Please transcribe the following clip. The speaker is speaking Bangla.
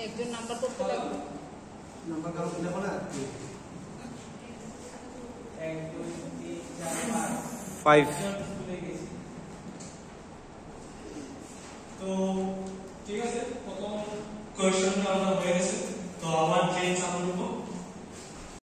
একজন নাম্বার করতে লাগবে নাম্বার কাউন্ট দিলে না 1 2 3 4 5 তো ঠিক আছে প্রথম কোশ্চেনটা আমরা হয়ে গেছে তো আবার চেঞ্জ